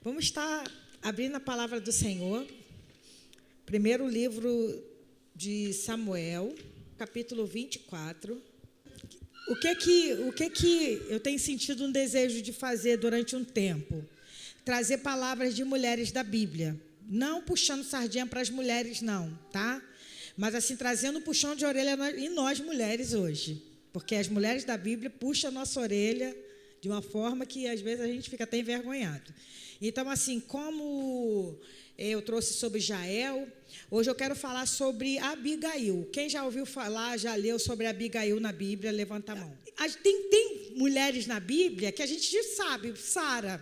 Vamos estar abrindo a palavra do Senhor. Primeiro livro de Samuel, capítulo 24. O que eu tenho sentido um desejo de fazer durante um tempo? Trazer palavras de mulheres da Bíblia. Não puxando sardinha para as mulheres, não, tá? Mas assim, trazendo um puxão de orelha em nós mulheres hoje. Porque as mulheres da Bíblia puxam a nossa orelha de uma forma que às vezes a gente fica até envergonhado. Então, assim, como eu trouxe sobre Jael, hoje eu quero falar sobre Abigail. Quem já ouviu falar, já leu sobre Abigail na Bíblia, levanta a mão. Tem mulheres na Bíblia que a gente sabe, Sara,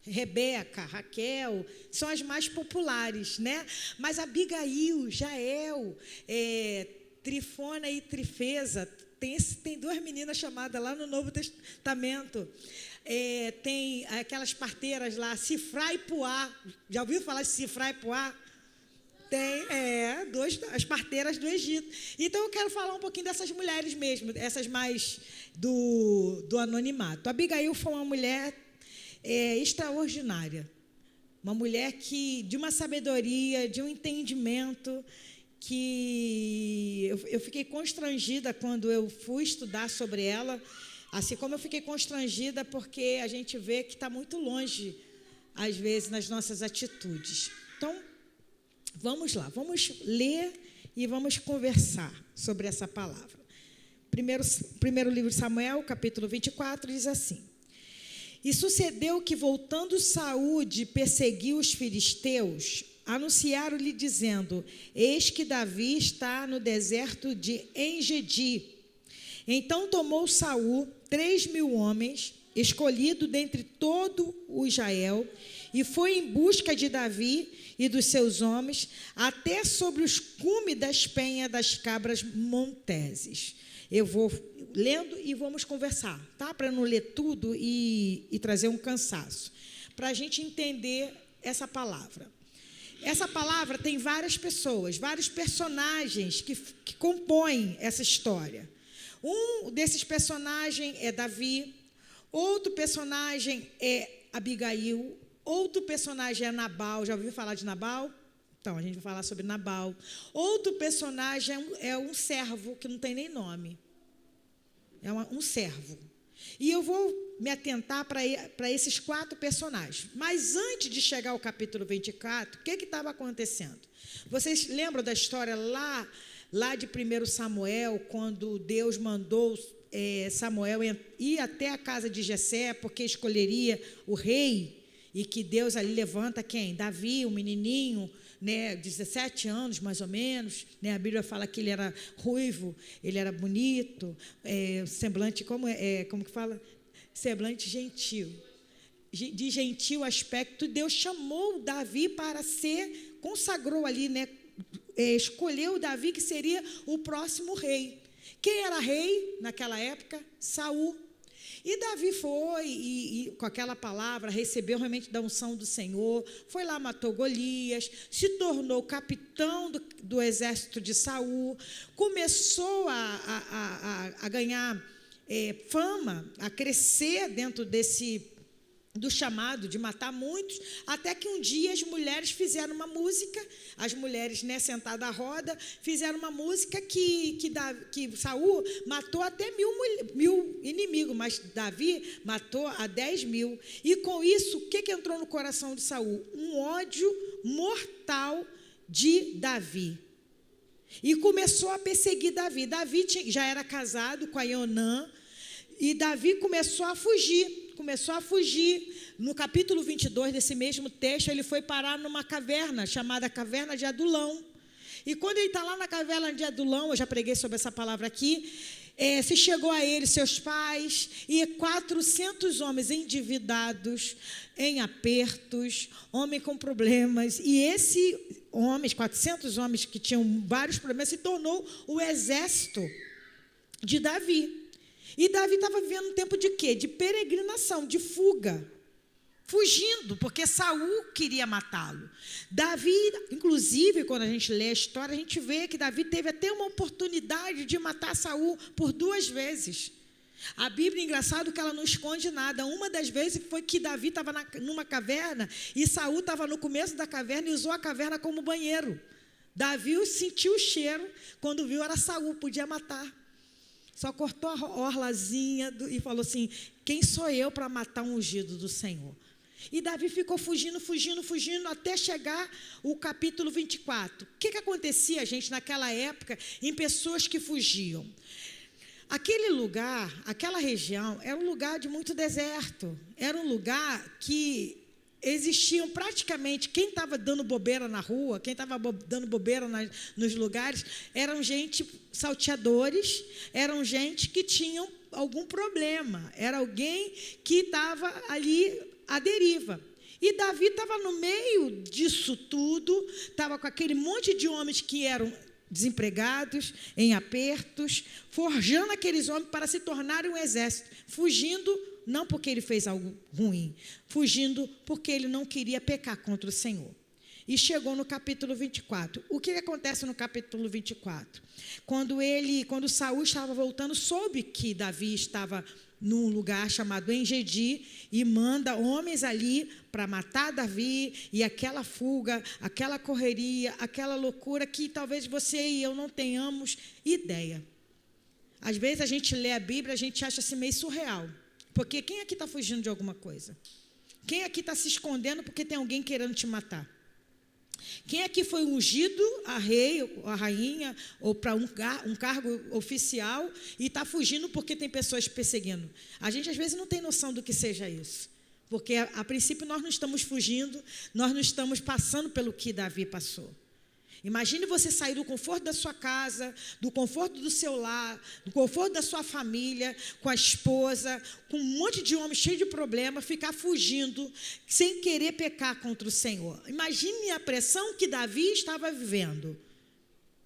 Rebeca, Raquel, são as mais populares, né? Mas Abigail, Jael, Trifona e Trifesa, tem duas meninas chamadas lá no Novo Testamento. Tem aquelas parteiras lá, Sifrá e Puá. Já ouviu falar de Sifrá e Puá? Tem, as parteiras do Egito. Então eu quero falar um pouquinho dessas mulheres mesmo, essas mais do anonimato. Abigail foi uma mulher extraordinária, uma mulher de uma sabedoria, de um entendimento, que eu fiquei constrangida quando eu fui estudar sobre ela, assim como eu fiquei constrangida porque a gente vê que está muito longe, às vezes, nas nossas atitudes. Então, vamos lá, vamos ler e vamos conversar sobre essa palavra. Primeiro livro de Samuel, capítulo 24, diz assim: E sucedeu que, voltando Saul de perseguir os filisteus, anunciaram-lhe dizendo: Eis que Davi está no deserto de En-Gedi. Então tomou Saul 3.000 homens, escolhido dentre todo o Israel, e foi em busca de Davi e dos seus homens, até sobre os cumes das penhas das cabras monteses. Eu vou lendo e vamos conversar, tá? Para não ler tudo e trazer um cansaço. Para a gente entender essa palavra. Essa palavra tem várias pessoas, vários personagens que compõem essa história. Um desses personagens é Davi, outro personagem é Abigail, outro personagem é Nabal. Já ouviu falar de Nabal? Então, a gente vai falar sobre Nabal. Outro personagem é um servo, que não tem nem nome. É um servo. E eu vou me atentar para esses 4 personagens. Mas antes de chegar ao capítulo 24, o que estava acontecendo? Vocês lembram da história lá de 1 Samuel, quando Deus mandou Samuel ir até a casa de Jessé, porque escolheria o rei, e que Deus ali levanta quem? Davi, um menininho, né, 17 anos mais ou menos, né, a Bíblia fala que ele era ruivo, ele era bonito, semblante, como que fala? Semblante gentil, de gentil aspecto. Deus chamou Davi para consagrou ali, né, escolheu Davi, que seria o próximo rei. Quem era rei naquela época? Saul. E Davi foi, e com aquela palavra, recebeu realmente da unção do Senhor, foi lá, matou Golias, se tornou capitão do exército de Saul, começou a ganhar fama, a crescer dentro do chamado de matar muitos, até que um dia as mulheres fizeram uma música, as mulheres, né, sentadas à roda, fizeram uma música que Saul matou até mil inimigos, mas Davi matou a 10.000. E com isso, o que entrou no coração de Saul? Um ódio mortal de Davi. E começou a perseguir Davi. Davi já era casado com a Ionã, e Davi começou a fugir. No capítulo 22 desse mesmo texto, ele foi parar numa caverna, chamada Caverna de Adulão. E quando ele está lá na Caverna de Adulão, eu já preguei sobre essa palavra aqui, se chegou a ele, seus pais, e 400 homens endividados, em apertos, homens com problemas. E esses homens, 400 homens que tinham vários problemas, se tornou o exército de Davi. E Davi estava vivendo um tempo de quê? De peregrinação, de fuga. Fugindo, porque Saul queria matá-lo. Davi, inclusive, quando a gente lê a história, a gente vê que Davi teve até uma oportunidade de matar Saul por 2 vezes. A Bíblia, engraçado que ela não esconde nada. Uma das vezes foi que Davi estava numa caverna e Saul estava no começo da caverna e usou a caverna como banheiro. Davi sentiu o cheiro, quando viu era Saul, podia matar. Só cortou a orlazinha e falou assim: quem sou eu para matar um ungido do Senhor? E Davi ficou fugindo, até chegar o capítulo 24. O que acontecia, gente, naquela época, em pessoas que fugiam? Aquele lugar, aquela região, era um lugar de muito deserto. Era um lugar que existiam praticamente, quem estava dando bobeira na rua, quem estava dando bobeira nos lugares, eram gente, salteadores, eram gente que tinham algum problema, era alguém que estava ali à deriva. E Davi estava no meio disso tudo, estava com aquele monte de homens que eram desempregados, em apertos, forjando aqueles homens para se tornarem um exército, fugindo, não porque ele fez algo ruim, fugindo porque ele não queria pecar contra o Senhor. E chegou no capítulo 24. O que acontece no capítulo 24? Quando Saul estava voltando, soube que Davi estava num lugar chamado Engedi e manda homens ali para matar Davi, e aquela fuga, aquela correria, aquela loucura que talvez você e eu não tenhamos ideia. Às vezes a gente lê a Bíblia, a gente acha assim meio surreal. Porque quem aqui está fugindo de alguma coisa? Quem aqui está se escondendo porque tem alguém querendo te matar? Quem aqui foi ungido a rei, a rainha, ou para um cargo oficial e está fugindo porque tem pessoas perseguindo? A gente às vezes não tem noção do que seja isso. Porque a princípio nós não estamos fugindo, nós não estamos passando pelo que Davi passou. Imagine você sair do conforto da sua casa, do conforto do seu lar, do conforto da sua família, com a esposa, com um monte de homem cheio de problema, ficar fugindo, sem querer pecar contra o Senhor. Imagine a pressão que Davi estava vivendo.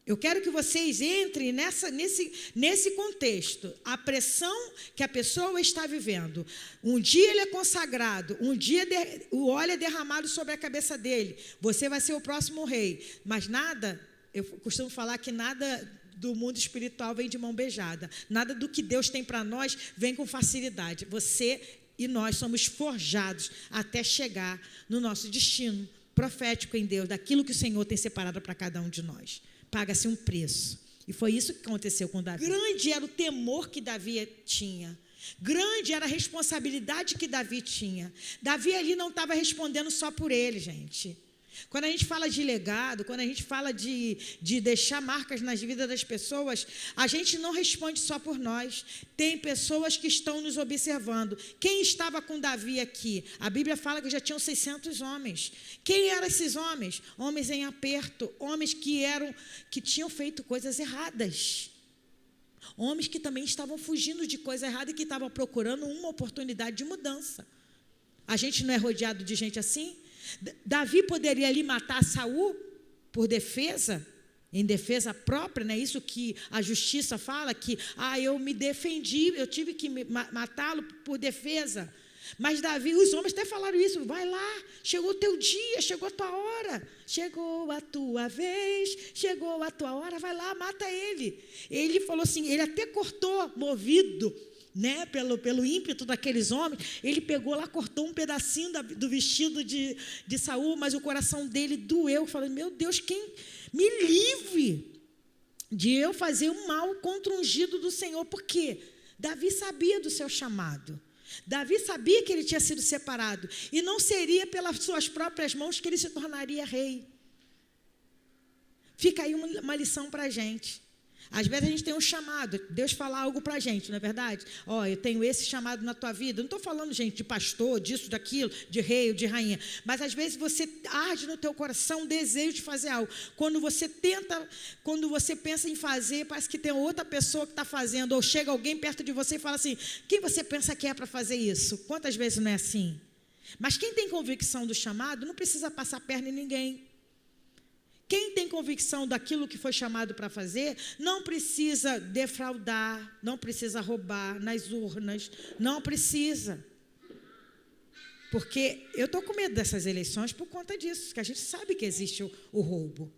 Eu quero que vocês entrem nesse contexto. A pressão que a pessoa está vivendo. Um dia ele é consagrado, um dia o óleo é derramado sobre a cabeça dele. Você vai ser o próximo rei. Mas nada, eu costumo falar que nada do mundo espiritual vem de mão beijada. Nada do que Deus tem para nós vem com facilidade. Você e nós somos forjados até chegar no nosso destino profético em Deus, daquilo que o Senhor tem separado para cada um de nós. Paga-se um preço. E foi isso que aconteceu com Davi. Grande era o temor que Davi tinha. Grande era a responsabilidade que Davi tinha. Davi ali não estava respondendo só por ele, gente. Quando a gente fala de legado, quando a gente fala de deixar marcas nas vidas das pessoas, a gente não responde só por nós. Tem pessoas que estão nos observando. Quem estava com Davi aqui? A Bíblia fala que já tinham 600 homens. Quem eram esses homens? Homens em aperto, homens que tinham feito coisas erradas. Homens que também estavam fugindo de coisa errada e que estavam procurando uma oportunidade de mudança. A gente não é rodeado de gente assim? Davi poderia ali matar Saul por defesa, em defesa própria, não é isso que a justiça fala, que eu me defendi, eu tive que matá-lo por defesa. Mas Davi, os homens até falaram isso: vai lá, chegou o teu dia, chegou a tua hora, chegou a tua vez, chegou a tua hora, vai lá, mata ele. Ele falou assim, ele até cortou, movido, né, pelo ímpeto daqueles homens, ele pegou lá, cortou um pedacinho do vestido de Saul, mas o coração dele doeu, falando: meu Deus, quem me livre de eu fazer o mal contra o ungido do Senhor. Por quê? Davi sabia do seu chamado. Davi sabia que ele tinha sido separado, e não seria pelas suas próprias mãos que ele se tornaria rei. Fica aí uma lição para a gente. Às vezes a gente tem um chamado, Deus fala algo para a gente, não é verdade? Eu tenho esse chamado na tua vida. Eu não estou falando, gente, de pastor, disso, daquilo, de rei ou de rainha. Mas às vezes você arde no teu coração um desejo de fazer algo. Quando você pensa em fazer, parece que tem outra pessoa que está fazendo. Ou chega alguém perto de você e fala assim: quem você pensa que é para fazer isso? Quantas vezes não é assim? Mas quem tem convicção do chamado não precisa passar perna em ninguém. Quem tem convicção daquilo que foi chamado para fazer, não precisa defraudar, não precisa roubar nas urnas, não precisa. Porque eu estou com medo dessas eleições por conta disso, que a gente sabe que existe o roubo.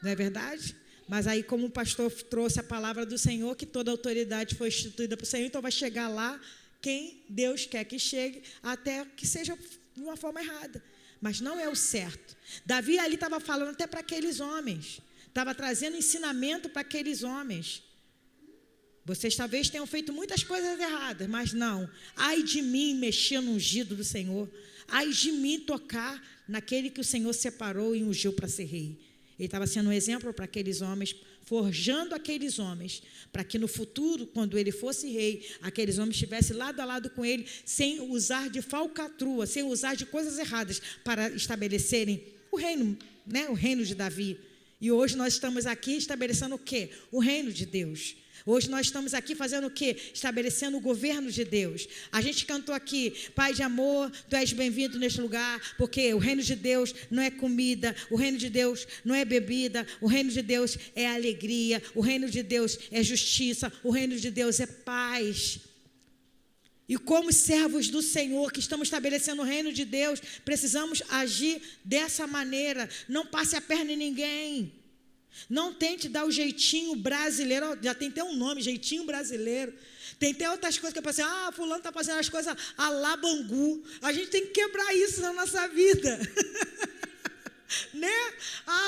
Não é verdade? Mas aí, como o pastor trouxe a palavra do Senhor, que toda autoridade foi instituída para o Senhor, então vai chegar lá quem Deus quer que chegue, até que seja de uma forma errada. Mas não é o certo. Davi ali estava falando até para aqueles homens, estava trazendo ensinamento para aqueles homens. Vocês talvez tenham feito muitas coisas erradas, mas não. Ai de mim mexer no ungido do Senhor. Ai de mim tocar naquele que o Senhor separou e ungiu para ser rei. Ele estava sendo um exemplo para aqueles homens, forjando aqueles homens, para que no futuro, quando ele fosse rei, aqueles homens estivessem lado a lado com ele, sem usar de falcatrua, sem usar de coisas erradas, para estabelecerem o reino, né? O reino de Davi. E hoje nós estamos aqui estabelecendo o quê? O reino de Deus. Hoje nós estamos aqui fazendo o quê? Estabelecendo o governo de Deus. A gente cantou aqui, Pai de amor, Tu és bem-vindo neste lugar, porque o reino de Deus não é comida, o reino de Deus não é bebida, o reino de Deus é alegria, o reino de Deus é justiça, o reino de Deus é paz. E como servos do Senhor, que estamos estabelecendo o reino de Deus, precisamos agir dessa maneira. Não passe a perna em ninguém. Não tente dar o jeitinho brasileiro, já tem até um nome, jeitinho brasileiro. Tem até outras coisas que eu pensei, fulano está fazendo as coisas a lá Bangu. A gente tem que quebrar isso na nossa vida. Né?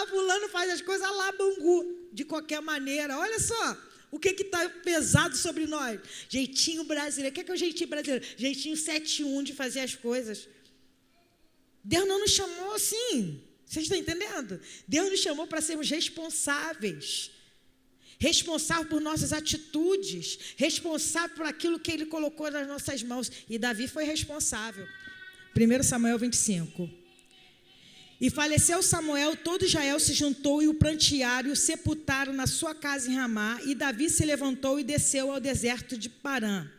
Fulano faz as coisas a lá Bangu. De qualquer maneira, olha só, o que está pesado sobre nós? Jeitinho brasileiro. O que é o jeitinho brasileiro? Jeitinho 7-1 de fazer as coisas. Deus não nos chamou assim. Vocês estão entendendo? Deus nos chamou para sermos responsáveis. Responsável por nossas atitudes. Responsável por aquilo que Ele colocou nas nossas mãos. E Davi foi responsável. 1 Samuel 25. E faleceu Samuel, todo Israel se juntou e o prantearam e o sepultaram na sua casa em Ramá. E Davi se levantou e desceu ao deserto de Parã.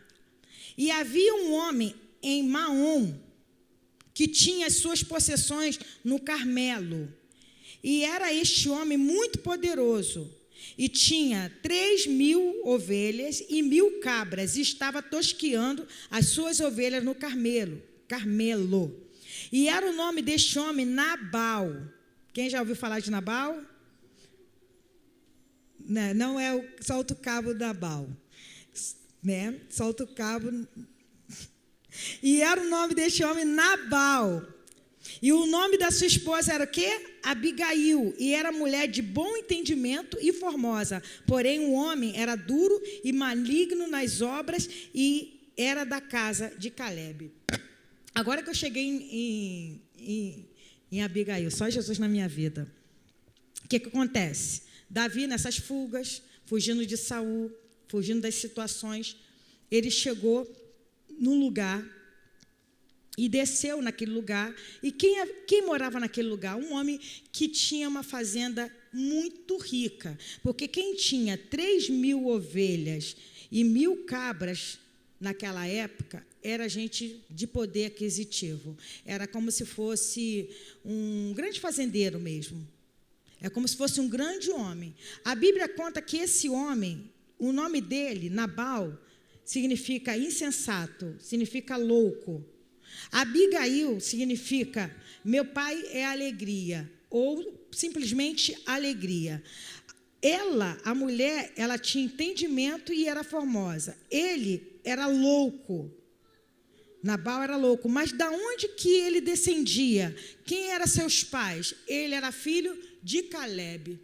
E havia um homem em Maom, que tinha as suas possessões no Carmelo. E era este homem muito poderoso. E tinha 3.000 ovelhas e 1.000 cabras. E estava tosqueando as suas ovelhas no Carmelo. E era o nome deste homem Nabal. Quem já ouviu falar de Nabal? Não é o solta o cabo Nabal. Né? Solta o cabo. E era o nome deste homem Nabal. E o nome da sua esposa era o quê? Abigail. E era mulher de bom entendimento e formosa. Porém, o homem era duro e maligno nas obras e era da casa de Calebe. Agora que eu cheguei em Abigail, só Jesus na minha vida. O que acontece? Davi, nessas fugas, fugindo de Saul, fugindo das situações, ele chegou num lugar e desceu naquele lugar. E quem morava naquele lugar? Um homem que tinha uma fazenda muito rica, porque quem tinha 3.000 ovelhas e 1.000 cabras naquela época era gente de poder aquisitivo. Era como se fosse um grande fazendeiro mesmo. É como se fosse um grande homem. A Bíblia conta que esse homem, o nome dele, Nabal, significa insensato, significa louco. Abigail significa meu pai é alegria, ou simplesmente alegria. Ela, a mulher, ela tinha entendimento e era formosa. Ele era louco. Nabal era louco. Mas da onde que ele descendia? Quem eram seus pais? Ele era filho de Calebe.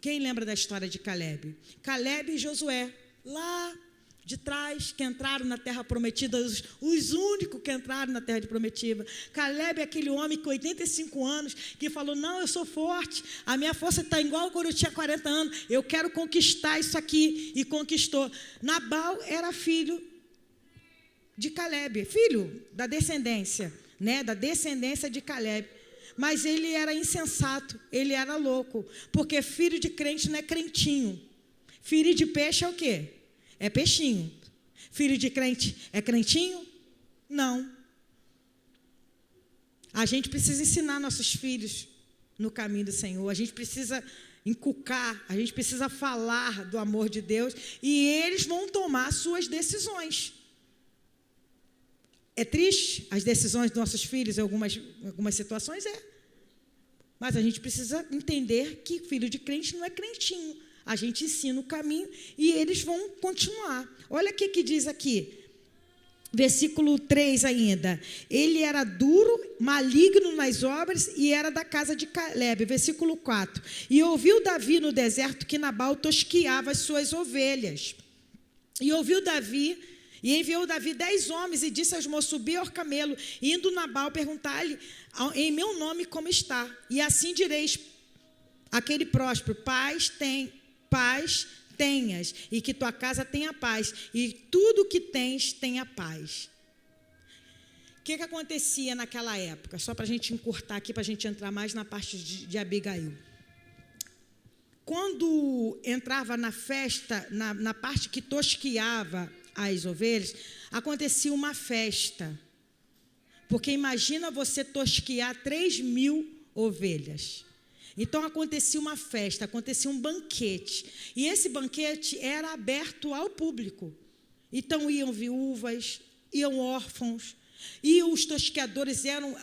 Quem lembra da história de Calebe? Calebe e Josué, lá de trás, que entraram na terra prometida, os únicos que entraram na terra prometida. Calebe é aquele homem com 85 anos, que falou, não, eu sou forte, a minha força está igual quando eu tinha 40 anos, eu quero conquistar isso aqui, e conquistou. Nabal era filho de Calebe, filho da descendência, né, da descendência de Calebe. Mas ele era insensato, ele era louco, porque filho de crente não é crentinho. Filho de peixe é o quê? É peixinho. Filho de crente é crentinho? Não. A gente precisa ensinar nossos filhos no caminho do Senhor. A gente precisa inculcar, a gente precisa falar do amor de Deus e eles vão tomar suas decisões. É triste as decisões dos nossos filhos em algumas situações? É. Mas a gente precisa entender que filho de crente não é crentinho. A gente ensina o caminho e eles vão continuar. Olha o que diz aqui. Versículo 3 ainda. Ele era duro, maligno nas obras e era da casa de Caleb. Versículo 4. E ouviu Davi no deserto que Nabal tosquiava as suas ovelhas. E enviou Davi 10 homens e disse aos moços, subi ao camelo, indo Nabal perguntar-lhe em meu nome como está. E assim direis aquele próspero, paz tenhas, e que tua casa tenha paz, e tudo que tens tenha paz. O que acontecia naquela época? Só para a gente encurtar aqui, para a gente entrar mais na parte de Abigail. Quando entrava na festa, na parte que tosquiava as ovelhas, acontecia uma festa. Porque imagina você tosquiar 3.000 ovelhas. Então acontecia uma festa, acontecia um banquete. E esse banquete era aberto ao público. Então iam viúvas, iam órfãos. E os tosqueadores eram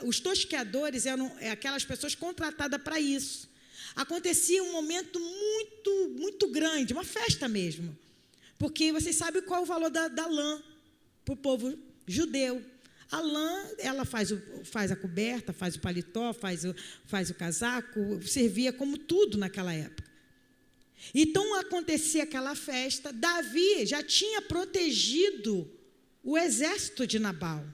aquelas pessoas contratadas para isso. Acontecia um momento muito, muito grande, uma festa mesmo. Porque vocês sabem qual é o valor da lã para o povo judeu. A lã, ela faz a coberta, faz o paletó, faz o casaco, servia como tudo naquela época. Então, acontecia aquela festa. Davi já tinha protegido o exército de Nabal.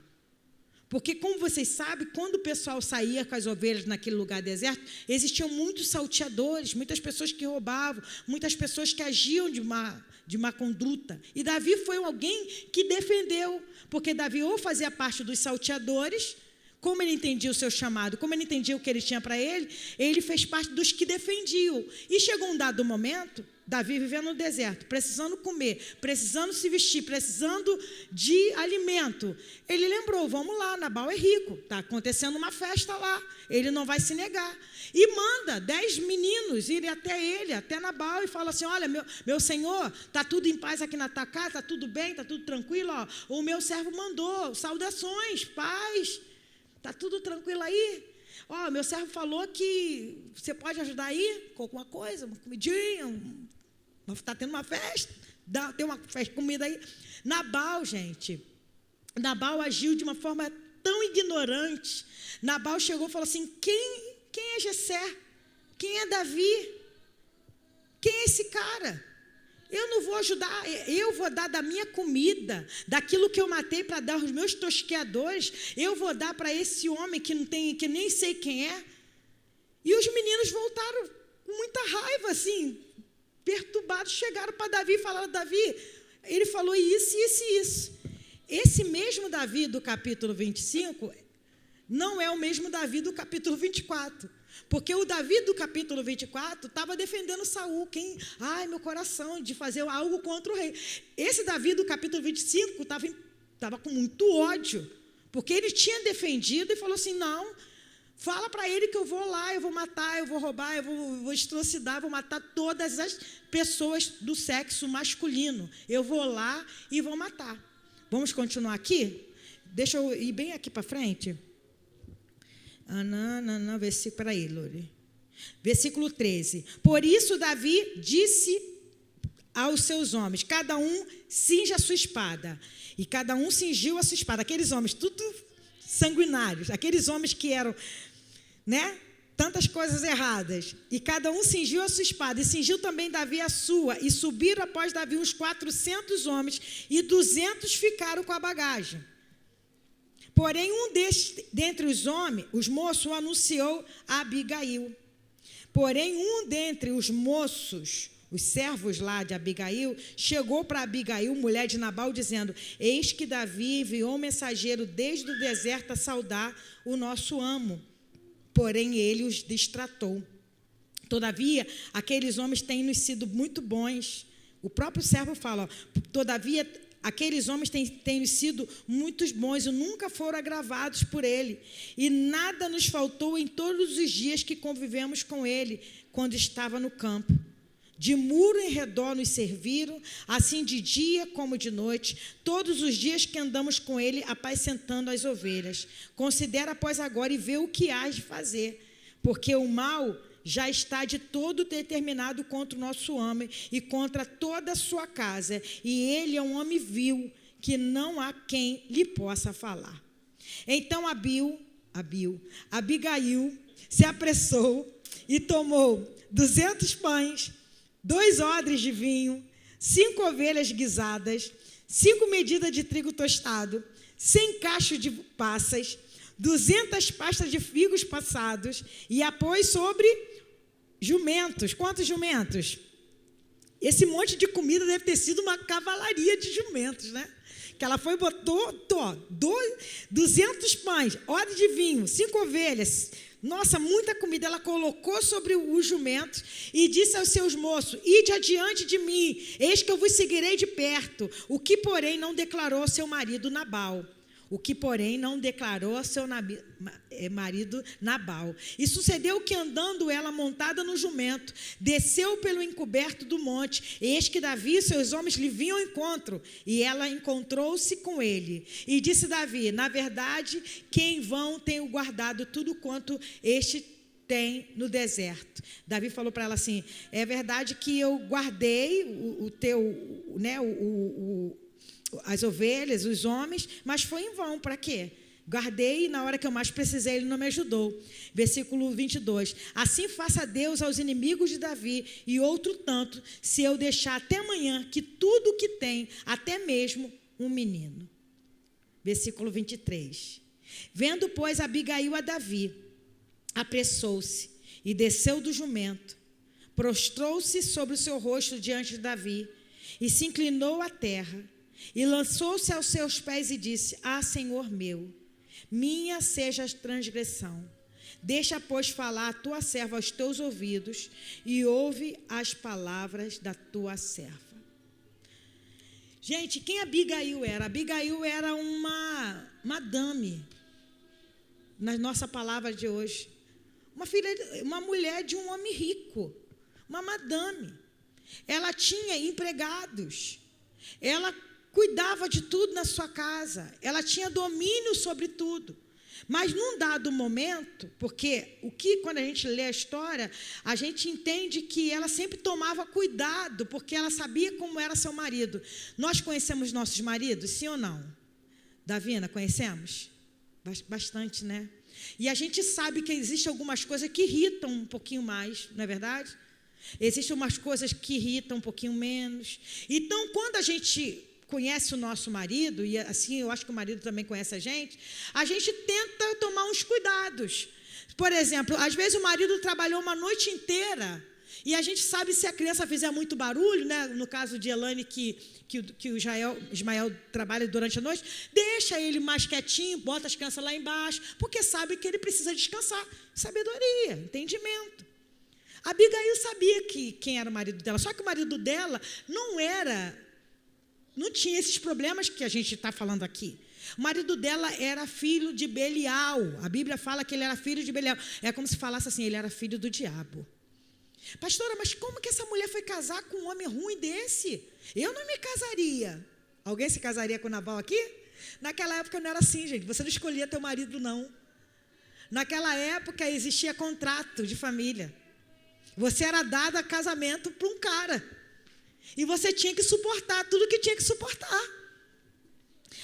Porque, como vocês sabem, quando o pessoal saía com as ovelhas naquele lugar deserto, existiam muitos salteadores, muitas pessoas que roubavam, muitas pessoas que agiam de má conduta. E Davi foi alguém que defendeu, porque Davi ou fazia parte dos salteadores, como ele entendia o seu chamado, como ele entendia o que ele tinha para ele fez parte dos que defendiam. E chegou um dado momento, Davi vivendo no deserto, precisando comer, precisando se vestir, precisando de alimento. Ele lembrou, vamos lá, Nabal é rico, está acontecendo uma festa lá, ele não vai se negar. E manda 10 meninos irem até Nabal e fala assim, olha, meu senhor, está tudo em paz aqui na tua casa, está tudo bem, está tudo tranquilo, ó, o meu servo mandou, saudações, paz, está tudo tranquilo aí? Ó, meu servo falou que você pode ajudar aí com alguma coisa, uma comidinha, está tendo uma festa, tem uma festa de comida aí. Nabal agiu de uma forma tão ignorante. Nabal chegou e falou assim, quem é Jessé? Quem é Davi? Quem é esse cara? Eu não vou ajudar, eu vou dar da minha comida, daquilo que eu matei para dar aos meus tosqueadores, eu vou dar para esse homem que nem sei quem é. E os meninos voltaram com muita raiva, assim, perturbados, chegaram para Davi e falaram, Davi, ele falou isso, isso e isso. Esse mesmo Davi do capítulo 25 não é o mesmo Davi do capítulo 24. Porque o Davi do capítulo 24 estava defendendo Saul, meu coração, de fazer algo contra o rei. Esse Davi do capítulo 25 estava com muito ódio, porque ele tinha defendido e falou assim, não, fala para ele que eu vou lá, eu vou matar, eu vou roubar, eu vou estrucidar, vou matar todas as pessoas do sexo masculino. Eu vou lá e vou matar. Vamos continuar aqui? Deixa eu ir bem aqui para frente. Versículo 13. Por isso Davi disse aos seus homens, cada um cinja a sua espada. E cada um cingiu a sua espada. Aqueles homens, tudo sanguinários, aqueles homens que eram, tantas coisas erradas. E cada um cingiu a sua espada, e cingiu também Davi a sua. E subiram após Davi uns 400 homens, e 200 ficaram com a bagagem. Porém, dentre os homens, os moços, anunciou a Abigail. Porém, dentre os moços, os servos lá de Abigail, chegou para Abigail, mulher de Nabal, dizendo, eis que Davi enviou um mensageiro desde o deserto a saudar o nosso amo. Porém, ele os destratou. Todavia, aqueles homens têm-nos sido muito bons. O próprio servo fala, todavia, aqueles homens têm sido muito bons e nunca foram agravados por ele. E nada nos faltou em todos os dias que convivemos com ele, quando estava no campo. De muro em redor nos serviram, assim de dia como de noite, todos os dias que andamos com ele, apacentando as ovelhas. Considera, pois, agora e vê o que hás de fazer. porque o mal já está de todo determinado contra o nosso homem e contra toda a sua casa, e ele é um homem vil, que não há quem lhe possa falar. Então Abigail se apressou e tomou 200 pães, 2 odres de vinho, 5 ovelhas guisadas, 5 medidas de trigo tostado, 100 cachos de passas, 200 pastas de figos passados, e a pôs sobre jumentos. Quantos jumentos? Esse monte de comida deve ter sido uma cavalaria de jumentos, né? Que ela foi e botou 200 pães, odre de vinho, 5 ovelhas. Nossa, muita comida. Ela colocou sobre os jumentos e disse aos seus moços: ide adiante de mim, eis que eu vos seguirei de perto. O que, porém, não declarou seu marido Nabal. E sucedeu que, andando ela montada no jumento, desceu pelo encoberto do monte, eis que Davi e seus homens lhe vinham ao encontro, e ela encontrou-se com ele. E disse Davi: na verdade, que em vão tenho guardado tudo quanto este tem no deserto. Davi falou para ela assim: é verdade que eu guardei as ovelhas, os homens, mas foi em vão. Para quê? Guardei e na hora que eu mais precisei, ele não me ajudou. Versículo 22. Assim faça Deus aos inimigos de Davi e outro tanto, se eu deixar até amanhã que tudo o que tem, até mesmo um menino. Versículo 23. Vendo, pois, Abigail a Davi, apressou-se e desceu do jumento, prostrou-se sobre o seu rosto diante de Davi e se inclinou à terra. E lançou-se aos seus pés e disse: ah, Senhor meu, minha seja a transgressão. Deixa, pois, falar a tua serva aos teus ouvidos e ouve as palavras da tua serva. Gente, quem Abigail era? Abigail era uma madame, na nossa palavra de hoje. Uma mulher de um homem rico, uma madame. Ela tinha empregados, ela cuidava de tudo na sua casa, ela tinha domínio sobre tudo. Mas num dado momento, porque quando a gente lê a história, a gente entende que ela sempre tomava cuidado, porque ela sabia como era seu marido. Nós conhecemos nossos maridos, sim ou não? Davina, conhecemos? Bastante, né? E a gente sabe que existem algumas coisas que irritam um pouquinho mais, não é verdade? Existem umas coisas que irritam um pouquinho menos. Então, quando a gente conhece o nosso marido, e assim eu acho que o marido também conhece a gente tenta tomar uns cuidados. Por exemplo, às vezes o marido trabalhou uma noite inteira e a gente sabe, se a criança fizer muito barulho, né? No caso de Elane, que o Ismael trabalha durante a noite, deixa ele mais quietinho, bota as crianças lá embaixo, porque sabe que ele precisa descansar. Sabedoria, entendimento. A Abigail sabia quem era o marido dela, só que o marido dela não tinha esses problemas que a gente está falando aqui. O marido dela era filho de Belial. A Bíblia fala que ele era filho de Belial. É como se falasse assim, ele era filho do diabo. Pastora, mas como que essa mulher foi casar com um homem ruim desse? Eu não me casaria. Alguém se casaria com Nabal aqui? Naquela época não era assim, gente. Você não escolhia teu marido, não. Naquela época existia contrato de família. Você era dado a casamento para um cara. E você tinha que suportar tudo que tinha que suportar.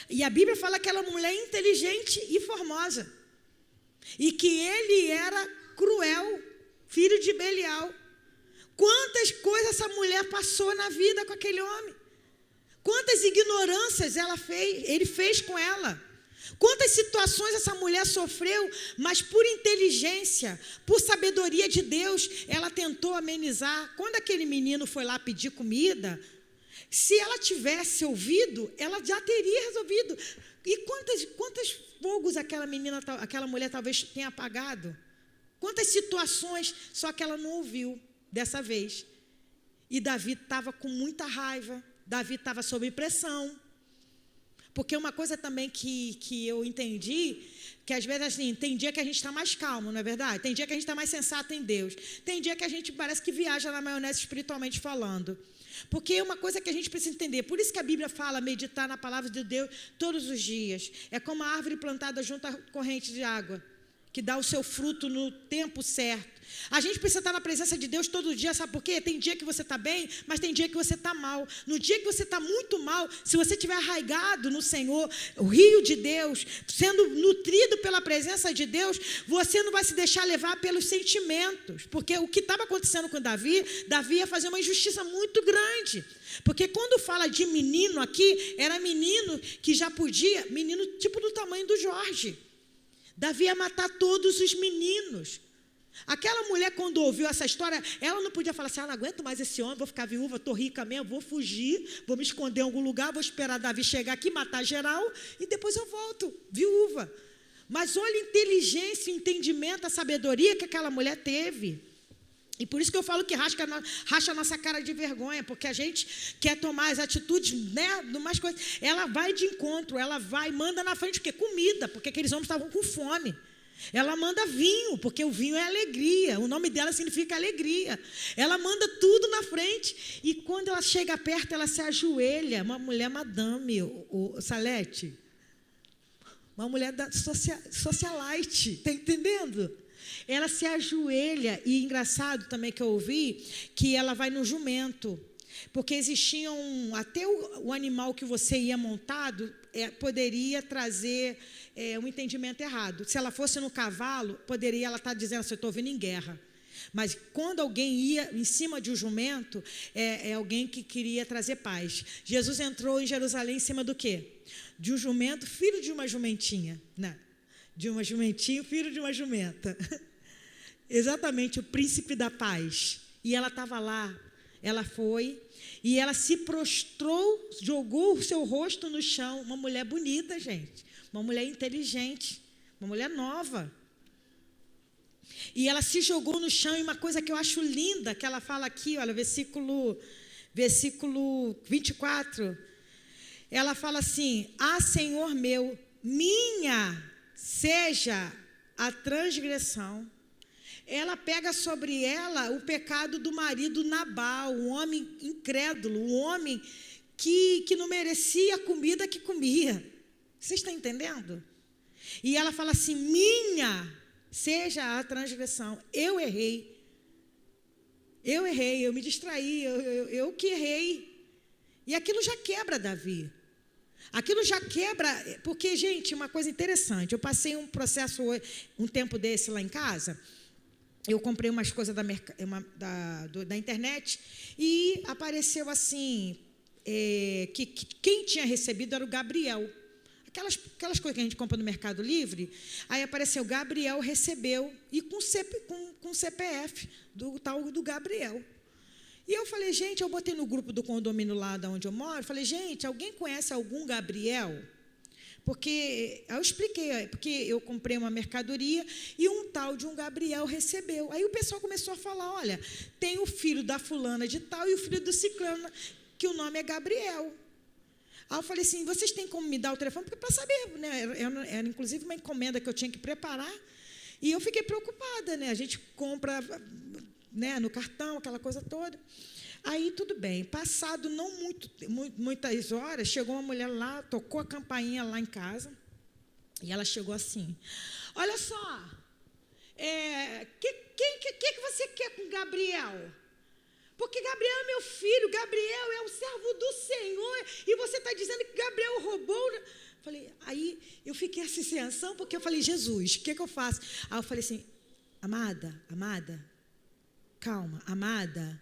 E a Bíblia fala que ela é uma mulher inteligente e formosa. E que ele era cruel, filho de Belial. Quantas coisas essa mulher passou na vida com aquele homem. Quantas ignorâncias ele fez com ela. Quantas situações essa mulher sofreu, mas por inteligência, por sabedoria de Deus, ela tentou amenizar. Quando aquele menino foi lá pedir comida, se ela tivesse ouvido, ela já teria resolvido. E quantos fogos aquela mulher talvez tenha apagado? Quantas situações, só que ela não ouviu dessa vez. E Davi estava com muita raiva, Davi estava sob pressão. Porque uma coisa também que eu entendi, que às vezes assim, tem dia que a gente está mais calmo, não é verdade? Tem dia que a gente está mais sensato em Deus. Tem dia que a gente parece que viaja na maionese espiritualmente falando. Porque é uma coisa que a gente precisa entender. Por isso que a Bíblia fala meditar na palavra de Deus todos os dias. É como a árvore plantada junto à corrente de água, que dá o seu fruto no tempo certo. A gente precisa estar na presença de Deus todo dia, sabe por quê? Tem dia que você está bem, mas tem dia que você está mal. No dia que você está muito mal, se você estiver arraigado no Senhor, o rio de Deus, sendo nutrido pela presença de Deus, você não vai se deixar levar pelos sentimentos. Porque o que estava acontecendo com Davi ia fazer uma injustiça muito grande. Porque quando fala de menino aqui, era menino que já podia, menino tipo do tamanho do Jorge. Davi ia matar todos os meninos. Aquela mulher, quando ouviu essa história, ela não podia falar assim, não aguento mais esse homem, vou ficar viúva, estou rica mesmo, vou fugir, vou me esconder em algum lugar, vou esperar Davi chegar aqui, matar geral, e depois eu volto, viúva. Mas olha a inteligência, o entendimento, a sabedoria que aquela mulher teve. E por isso que eu falo que racha a nossa cara de vergonha, porque a gente quer tomar as atitudes, né, de umas coisas. Ela vai de encontro, ela vai, manda na frente, porque comida, porque aqueles homens estavam com fome. Ela manda vinho, porque o vinho é alegria. O nome dela significa alegria. Ela manda tudo na frente. E quando ela chega perto, ela se ajoelha. Uma mulher madame, o Salete. Uma mulher da socialite. Está entendendo? Ela se ajoelha. E engraçado também que eu ouvi, que ela vai no jumento. Porque existiam, até o animal que você ia montado, poderia trazer um entendimento errado. Se ela fosse no cavalo, poderia ela estar dizendo assim, eu estou vindo em guerra. Mas quando alguém ia em cima de um jumento, é alguém que queria trazer paz. Jesus entrou em Jerusalém em cima do quê? De um jumento, filho de uma jumentinha. Não, de uma jumentinha, filho de uma jumenta. Exatamente, o príncipe da paz. E ela estava lá. Ela foi e ela se prostrou, jogou o seu rosto no chão. Uma mulher bonita, gente. Uma mulher inteligente. Uma mulher nova. E ela se jogou no chão. E uma coisa que eu acho linda, que ela fala aqui, olha, versículo 24. Ela fala assim, Senhor meu, minha seja a transgressão. Ela pega sobre ela o pecado do marido Nabal, um homem incrédulo, um homem que não merecia a comida que comia. Vocês estão entendendo? E ela fala assim, minha seja a transgressão. Eu errei, eu me distraí, eu que errei. E aquilo já quebra Davi. Aquilo já quebra, porque, gente, uma coisa interessante, eu passei um processo, um tempo desse lá em casa. Eu comprei umas coisas da internet e apareceu assim, que quem tinha recebido era o Gabriel. Aquelas coisas que a gente compra no Mercado Livre, aí apareceu, Gabriel recebeu, e com CPF do tal do Gabriel. E eu falei, gente, eu botei no grupo do condomínio lá de onde eu moro, falei, gente, alguém conhece algum Gabriel? Porque eu expliquei, porque eu comprei uma mercadoria e um tal de um Gabriel recebeu. Aí o pessoal começou a falar, olha, tem o filho da fulana de tal e o filho do ciclano, que o nome é Gabriel. Aí eu falei assim, vocês têm como me dar o telefone? Porque para saber, né? Era inclusive uma encomenda que eu tinha que preparar. E eu fiquei preocupada, né? A gente compra, né, no cartão, aquela coisa toda. Aí, tudo bem. Passado muitas horas, chegou uma mulher lá, tocou a campainha lá em casa, e ela chegou assim, olha só, que você quer com Gabriel? Porque Gabriel é meu filho, Gabriel é o servo do Senhor, e você está dizendo que Gabriel roubou. Aí eu fiquei assim, sem ação, porque eu falei, Jesus, o que eu faço? Aí eu falei assim, amada, calma, amada.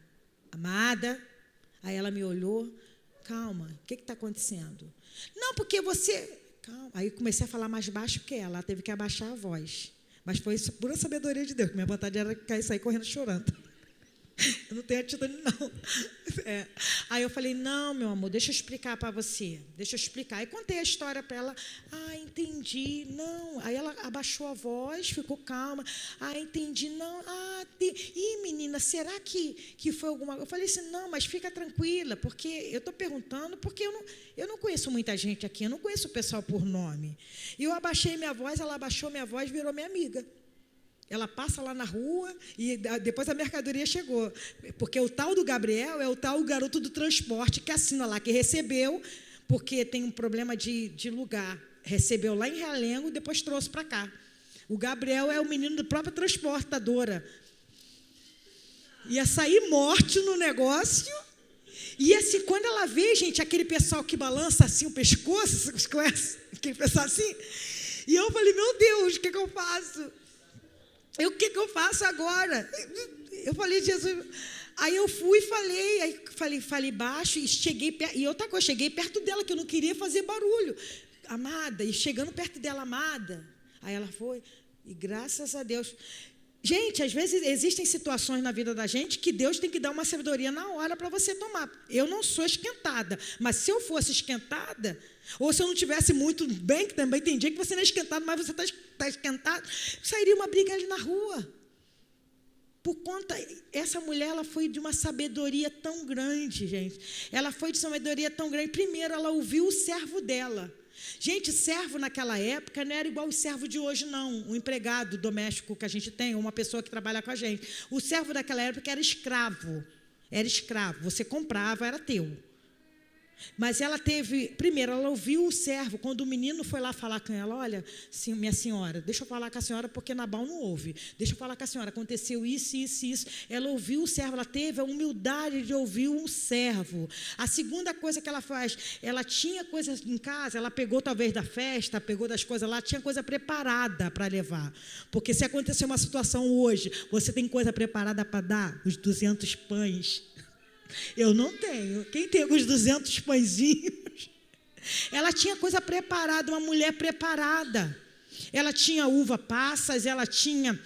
Aí ela me olhou, calma, o que está acontecendo? Não, porque você... Calma. Aí comecei a falar mais baixo que ela teve que abaixar a voz. Mas foi pura sabedoria de Deus, minha vontade era sair correndo chorando. Eu não tenho atitude, não. Aí eu falei, não, meu amor, deixa eu explicar para você. Deixa eu explicar. Aí contei a história para ela. Entendi. Não. Aí ela abaixou a voz, ficou calma. Entendi. Não. Menina, será que foi alguma... Eu falei assim, não, mas fica tranquila, porque eu estou perguntando, porque eu não conheço muita gente aqui, eu não conheço o pessoal por nome. E eu abaixei minha voz, ela abaixou minha voz, virou minha amiga. Ela passa lá na rua e depois a mercadoria chegou. Porque o tal do Gabriel é o tal garoto do transporte que assina lá, que recebeu, porque tem um problema de lugar. Recebeu lá em Realengo e depois trouxe para cá. O Gabriel é o menino da própria transportadora. Ia sair morte no negócio. E assim, quando ela vê, gente, aquele pessoal que balança assim o pescoço, vocês conhecem? Aquele pessoal assim. E eu falei, meu Deus, o que eu faço? O que eu faço agora? Eu falei, Jesus. Aí eu fui e falei, falei baixo e cheguei perto. E outra coisa, cheguei perto dela, que eu não queria fazer barulho. Amada, e chegando perto dela, amada. Aí ela foi, e graças a Deus. Gente, às vezes existem situações na vida da gente que Deus tem que dar uma sabedoria na hora para você tomar. Eu não sou esquentada, mas se eu fosse esquentada, ou se eu não tivesse muito bem, que também tem dia que você não é esquentado, mas você está esquentado, sairia uma briga ali na rua. Por conta, essa mulher, ela foi de uma sabedoria tão grande, gente. Ela foi de sabedoria tão grande. Primeiro, ela ouviu o servo dela. Gente, servo naquela época não era igual o servo de hoje, não. O empregado doméstico que a gente tem, ou uma pessoa que trabalha com a gente. O servo daquela época era escravo. Era escravo. Você comprava, era teu. Mas ela teve... Primeiro, ela ouviu o servo. Quando o menino foi lá falar com ela, olha, sim, minha senhora, deixa eu falar com a senhora porque Nabal não ouve. Deixa eu falar com a senhora, aconteceu isso, isso, isso. Ela ouviu o servo, ela teve a humildade de ouvir um servo. A segunda coisa que ela faz, ela tinha coisas em casa, ela pegou talvez da festa, pegou das coisas lá, tinha coisa preparada para levar. Porque se acontecer uma situação hoje, você tem coisa preparada para dar? Os 200 pães... Eu não tenho. Quem tem os 200 pãezinhos? Ela tinha coisa preparada, uma mulher preparada. Ela tinha uva passas, ela tinha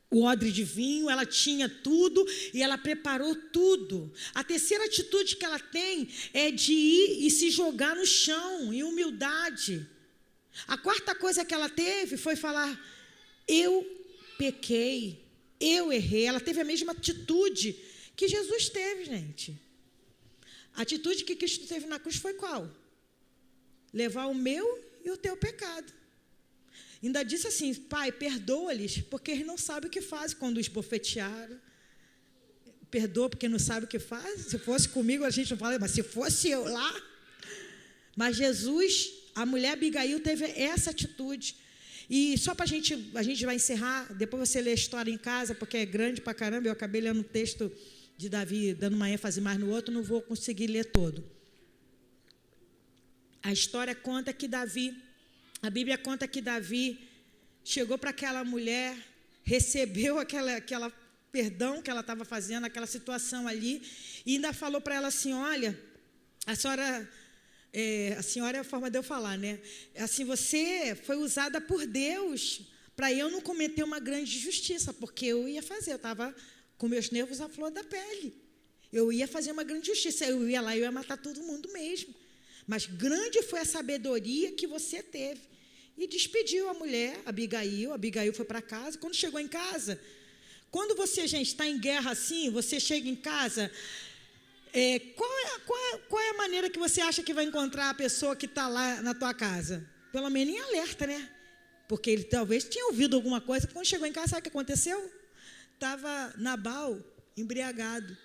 o odre de vinho, ela tinha tudo e ela preparou tudo. A terceira atitude que ela tem é de ir e se jogar no chão, em humildade. A quarta coisa que ela teve foi falar, eu pequei, eu errei. Ela teve a mesma atitude que Jesus teve, gente. A atitude que Cristo teve na cruz foi qual? Levar o meu e o teu pecado. Ainda disse assim, Pai, perdoa-lhes, porque eles não sabem o que fazem quando os bofetearam. Perdoa porque não sabe o que faz. Se fosse comigo, a gente não fala, mas se fosse eu lá. Mas Jesus, a mulher Abigail, teve essa atitude. E só para a gente vai encerrar, depois você lê a história em casa, porque é grande para caramba, eu acabei lendo o texto de Davi, dando uma ênfase mais no outro, não vou conseguir ler todo. A história conta que a Bíblia conta que Davi chegou para aquela mulher, recebeu aquela perdão que ela estava fazendo, aquela situação ali, e ainda falou para ela assim, olha, a senhora é a forma de eu falar, né? Assim, você foi usada por Deus para eu não cometer uma grande injustiça, porque eu ia fazer, eu estava com meus nervos à flor da pele. Eu ia fazer uma grande justiça, eu ia lá e eu ia matar todo mundo mesmo. Mas grande foi a sabedoria que você teve. E despediu a mulher, Abigail foi para casa. Quando chegou em casa, quando você, gente, está em guerra assim, você chega em casa, qual é a maneira que você acha que vai encontrar a pessoa que está lá na tua casa? Pelo menos em alerta, né? Porque ele talvez tinha ouvido alguma coisa. Quando chegou em casa, sabe o que aconteceu? Estava Nabal embriagado,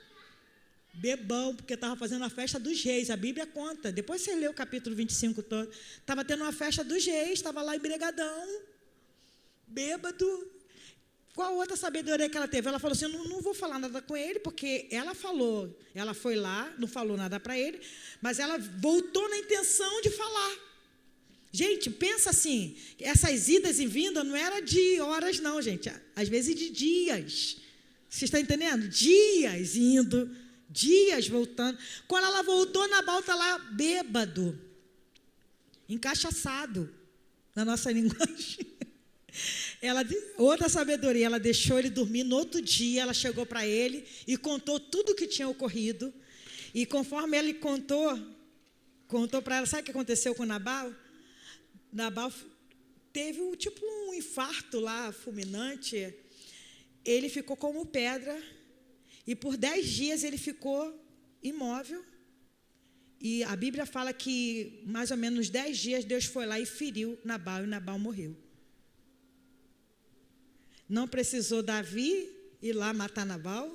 bebão, porque estava fazendo a festa dos reis. A Bíblia conta, depois você lê o capítulo 25 todo. Estava tendo uma festa dos reis, estava lá embriagadão, bêbado. Qual outra sabedoria que ela teve? Ela falou assim, não vou falar nada com ele, porque ela foi lá, não falou nada para ele, mas ela voltou na intenção de falar. Gente, pensa assim, essas idas e vindas não era de horas não, gente, às vezes de dias. Você está entendendo? Dias indo, dias voltando. Quando ela voltou, Nabal está lá bêbado, encachaçado, na nossa linguagem. Outra sabedoria, ela deixou ele dormir. No outro dia, ela chegou para ele e contou tudo o que tinha ocorrido. E conforme ele contou para ela, sabe o que aconteceu com Nabal? Nabal teve um infarto lá, fulminante. Ele ficou como pedra e por 10 dias ele ficou imóvel. E a Bíblia fala que mais ou menos 10 dias Deus foi lá e feriu Nabal e Nabal morreu. Não precisou Davi ir lá matar Nabal.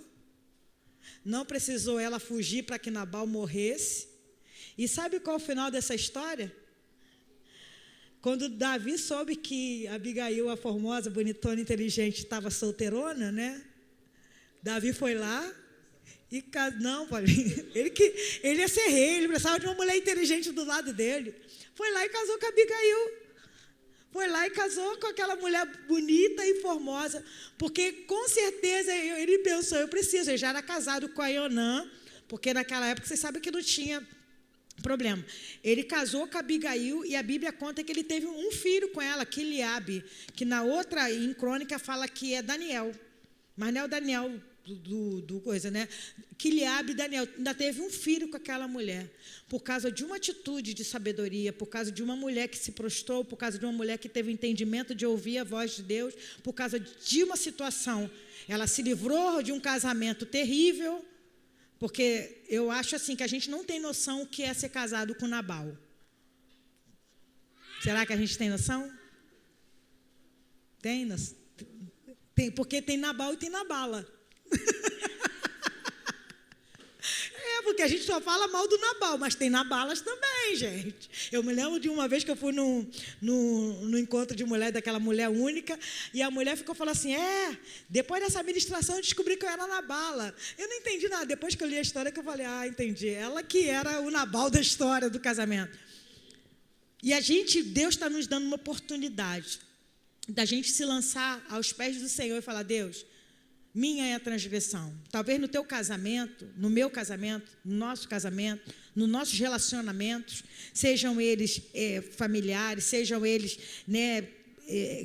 Não precisou ela fugir para que Nabal morresse. E sabe qual é o final dessa história? Quando Davi soube que Abigail, a formosa, bonitona, inteligente, estava solteirona, né? Davi foi lá e casou. Não, Paulinho, ele ia ser rei, ele precisava de uma mulher inteligente do lado dele. Foi lá e casou com Abigail. Foi lá e casou com aquela mulher bonita e formosa, porque com certeza ele pensou, eu preciso, ele já era casado com a Ionã, porque naquela época você sabe que não tinha problema. Ele casou com a Abigail e a Bíblia conta que ele teve um filho com ela, Quileabe, que na outra, em Crônica, fala que é Daniel, mas não é o Daniel do coisa, né? Quileabe e Daniel, ainda teve um filho com aquela mulher, por causa de uma atitude de sabedoria, por causa de uma mulher que se prostrou, por causa de uma mulher que teve entendimento de ouvir a voz de Deus, por causa de uma situação. Ela se livrou de um casamento terrível, porque eu acho assim que a gente não tem noção o que é ser casado com Nabal. Será que a gente tem noção? Tem, porque tem Nabal e tem Nabala. Porque a gente só fala mal do Nabal, mas tem Nabalas também, gente. Eu me lembro de uma vez que eu fui no encontro de mulher, daquela mulher única, e a mulher ficou falando assim, depois dessa ministração eu descobri que eu era Nabala. Eu não entendi nada. Depois que eu li a história, que eu falei, entendi. Ela que era o Nabal da história do casamento. E Deus está nos dando uma oportunidade da gente se lançar aos pés do Senhor e falar, Deus, minha é a transgressão. Talvez no teu casamento, no meu casamento, no nosso casamento, nos nossos relacionamentos, sejam eles familiares, sejam eles, né,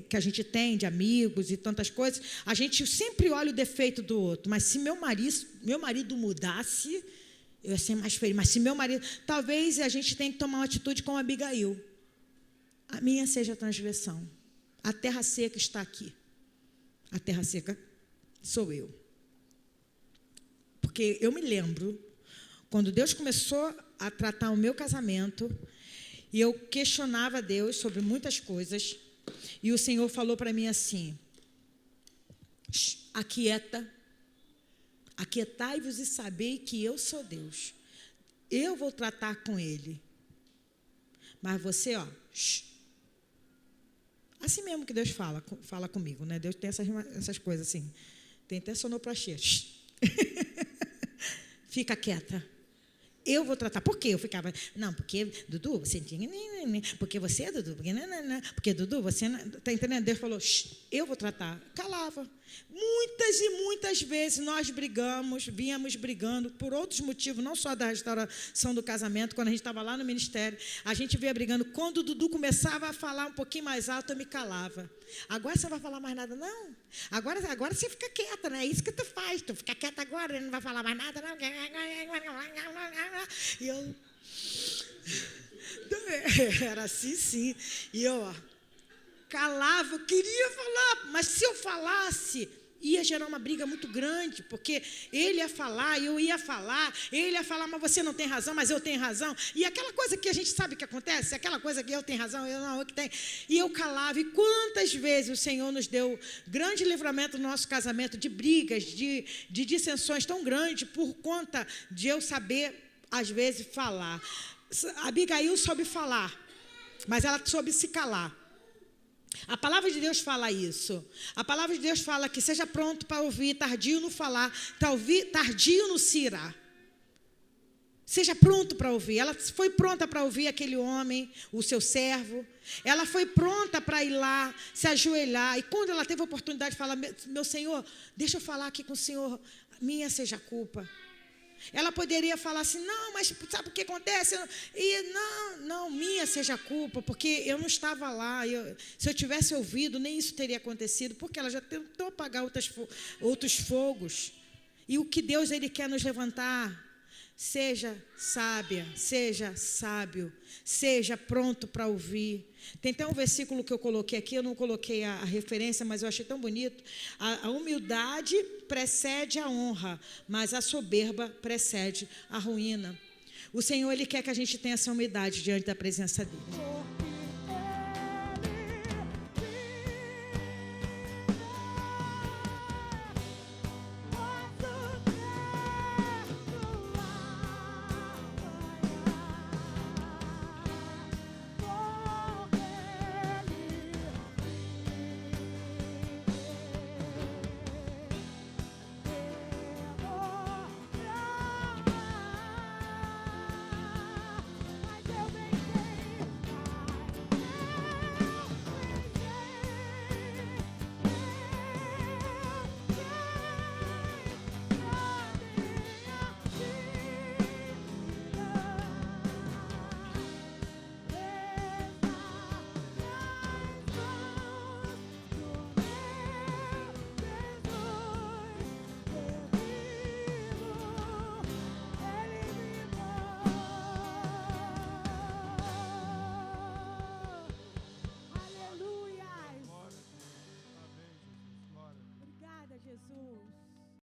que a gente tem de amigos e tantas coisas, a gente sempre olha o defeito do outro. Mas se meu marido mudasse, eu ia ser mais feliz. Mas se meu marido... Talvez a gente tenha que tomar uma atitude como Abigail. A minha seja a transgressão. A terra seca está aqui. A terra seca sou eu. Porque eu me lembro, quando Deus começou a tratar o meu casamento, e eu questionava Deus sobre muitas coisas, e o Senhor falou para mim assim, aquietai-vos e sabei que eu sou Deus. Eu vou tratar com ele. Mas você, assim mesmo que Deus fala comigo, né? Deus tem essas coisas assim. Tem até sonoplastia. Fica quieta. Eu vou tratar. Por quê? Eu ficava, não, porque, Dudu, você tinha... Porque você é Dudu. Porque, Dudu, você... Está entendendo? Deus falou, eu vou tratar. Calava. Muitas e muitas vezes nós vínhamos brigando por outros motivos, não só da restauração do casamento, quando a gente estava lá no ministério, a gente vinha brigando. Quando o Dudu começava a falar um pouquinho mais alto, eu me calava. Agora você não vai falar mais nada, não? Agora você fica quieta, né? É isso que tu faz. Tu fica quieta agora, não vai falar mais nada, não? E eu... Era assim, sim. E eu, calava, eu queria falar, mas se eu falasse, ia gerar uma briga muito grande, porque ele ia falar, eu ia falar, ele ia falar, mas você não tem razão, mas eu tenho razão. E aquela coisa que a gente sabe que acontece, aquela coisa que eu tenho razão, eu não, eu que tenho. E eu calava. E quantas vezes o Senhor nos deu grande livramento no nosso casamento, de brigas, de dissensões tão grandes, por conta de eu saber, às vezes, falar. A Abigail soube falar, mas ela soube se calar. A palavra de Deus fala isso. A palavra de Deus fala que seja pronto para ouvir, tardio no falar, tardio no se irar. Seja pronto para ouvir. Ela foi pronta para ouvir aquele homem, o seu servo. Ela foi pronta para ir lá, se ajoelhar. E quando ela teve a oportunidade de falar, meu Senhor, deixa eu falar aqui com o Senhor, minha seja a culpa. Ela poderia falar assim, não, mas sabe o que acontece? Não, minha seja a culpa, porque eu não estava lá. Se eu tivesse ouvido, nem isso teria acontecido, porque ela já tentou apagar outros fogos. E o que Deus ele quer nos levantar? Seja sábia, seja sábio, seja pronto para ouvir. Tem até um versículo que eu coloquei aqui, eu não coloquei a referência, mas eu achei tão bonito. A humildade precede a honra, mas a soberba precede a ruína. O Senhor, Ele quer que a gente tenha essa humildade diante da presença dEle.